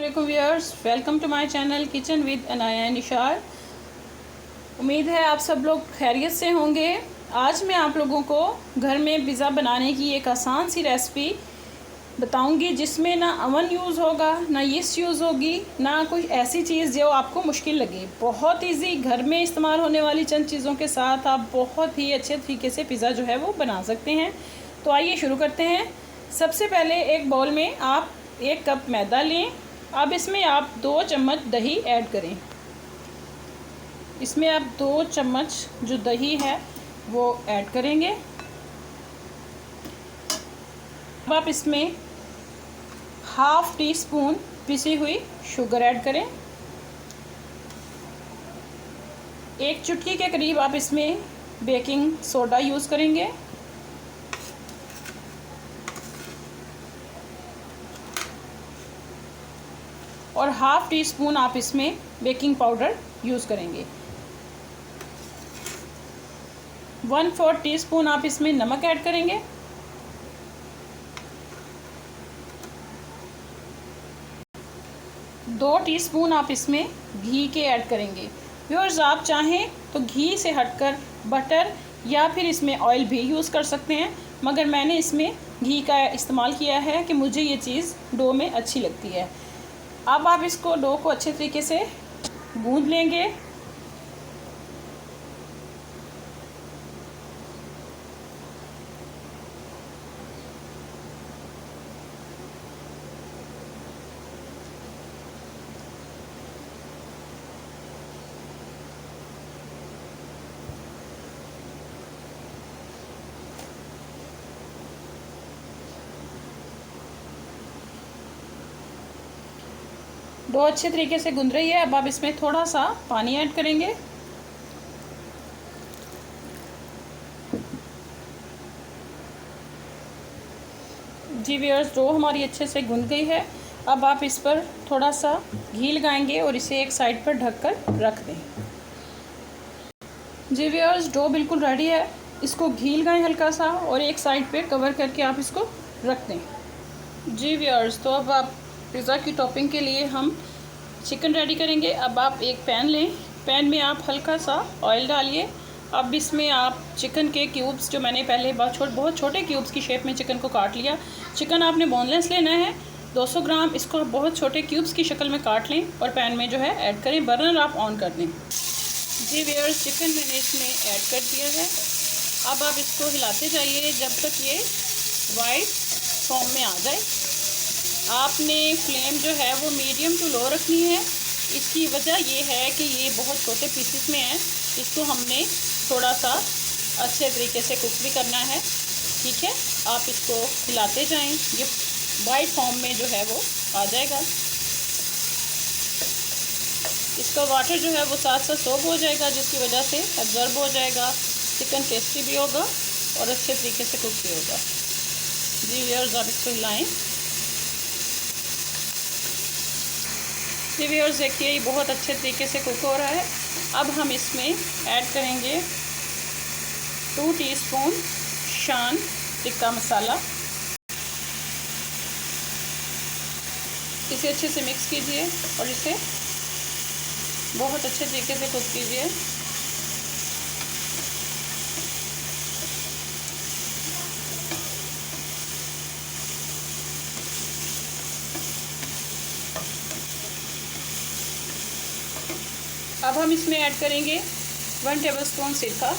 वालेकुम viewers, welcome to my channel kitchen with Anaya Nishar. उम्मीद है आप सब लोग खैरियत से होंगे। आज मैं आप लोगों को घर में पिज़्ज़ा बनाने की एक आसान सी रेसिपी बताऊंगी जिसमें ना अवन यूज़ होगा, ना यीस्ट यूज़ होगी, ना कोई ऐसी चीज़ जो आपको मुश्किल लगे। बहुत इजी, घर में इस्तेमाल होने वाली चंद चीज़ों के साथ आप बहुत ही अच्छे तरीके से पिज़्ज़ा जो है वो बना सकते हैं। तो आइए शुरू करते हैं। सबसे पहले एक बाउल में आप 1 कप मैदा लें। अब इसमें आप 2 चम्मच दही ऐड करें। इसमें आप 2 चम्मच जो दही है वो ऐड करेंगे। अब आप इसमें ½ टीस्पून पिसी हुई शुगर ऐड करें। 1 चुटकी के करीब आप इसमें बेकिंग सोडा यूज़ करेंगे। और ½ टीस्पून आप इसमें बेकिंग पाउडर यूज़ करेंगे। 1/4 टीस्पून आप इसमें नमक ऐड करेंगे। दो टीस्पून आप इसमें घी के ऐड करेंगे। व्यूअर्स, आप चाहें तो घी से हटकर बटर या फिर इसमें ऑयल भी यूज़ कर सकते हैं, मगर मैंने इसमें घी का इस्तेमाल किया है कि मुझे ये चीज़ डो में अच्छी लगती है। अब आप इसको डो को अच्छे तरीके से गूंद लेंगे। डो अच्छे तरीके से गूंद रही है। अब आप इसमें थोड़ा सा पानी ऐड करेंगे। जी व्यूअर्स, डो हमारी अच्छे से गूंद गई है। अब आप इस पर थोड़ा सा घी लगाएंगे और इसे एक साइड पर ढककर रख दें। जी व्यूअर्स, डो बिल्कुल रेडी है। इसको घी लगाएं हल्का सा और एक साइड पे कवर करके आप इसको रख दें। जी व्यूअर्स, तो अब आप पिज़्ज़ा की टॉपिंग के लिए हम चिकन रेडी करेंगे। अब आप एक पैन लें। पैन में आप हल्का सा ऑयल डालिए। अब इसमें आप चिकन के क्यूब्स, जो मैंने पहले बहुत छोटे क्यूब्स की शेप में चिकन को काट लिया। चिकन आपने बोनलेस लेना है 200 ग्राम। इसको आप बहुत छोटे क्यूब्स की शक्ल में काट लें और पैन में जो है ऐड करें। बर्नर आप ऑन कर दें। जी व्यूअर्स, चिकन मैंने इसमें ऐड कर दिया है। अब आप इसको हिलाते जाइए जब तक ये वाइट फॉर्म में आ जाए। आपने फ्लेम जो है वो मीडियम टू लो रखनी है। इसकी वजह ये है कि ये बहुत छोटे पीसेस में है। इसको हमने थोड़ा सा अच्छे तरीके से कुक भी करना है। ठीक है, आप इसको हिलाते जाएं। ये वाइट फॉर्म में जो है वो आ जाएगा। इसका वाटर जो है वो साथ साथ सोक हो जाएगा, जिसकी वजह से एब्जॉर्ब हो जाएगा। चिकन टेस्टी भी होगा और अच्छे तरीके से कुक भी होगा। जी व्यूअर्स, आप इसको हिलाएं। जी व्यूअर्स, देखिए ये बहुत अच्छे तरीके से कुक हो रहा है। अब हम इसमें ऐड करेंगे 2 टीस्पून शान टिक्का मसाला। इसे अच्छे से मिक्स कीजिए और इसे बहुत अच्छे तरीके से कुक कीजिए। अब हम इसमें ऐड करेंगे 1 टेबलस्पून सिरका।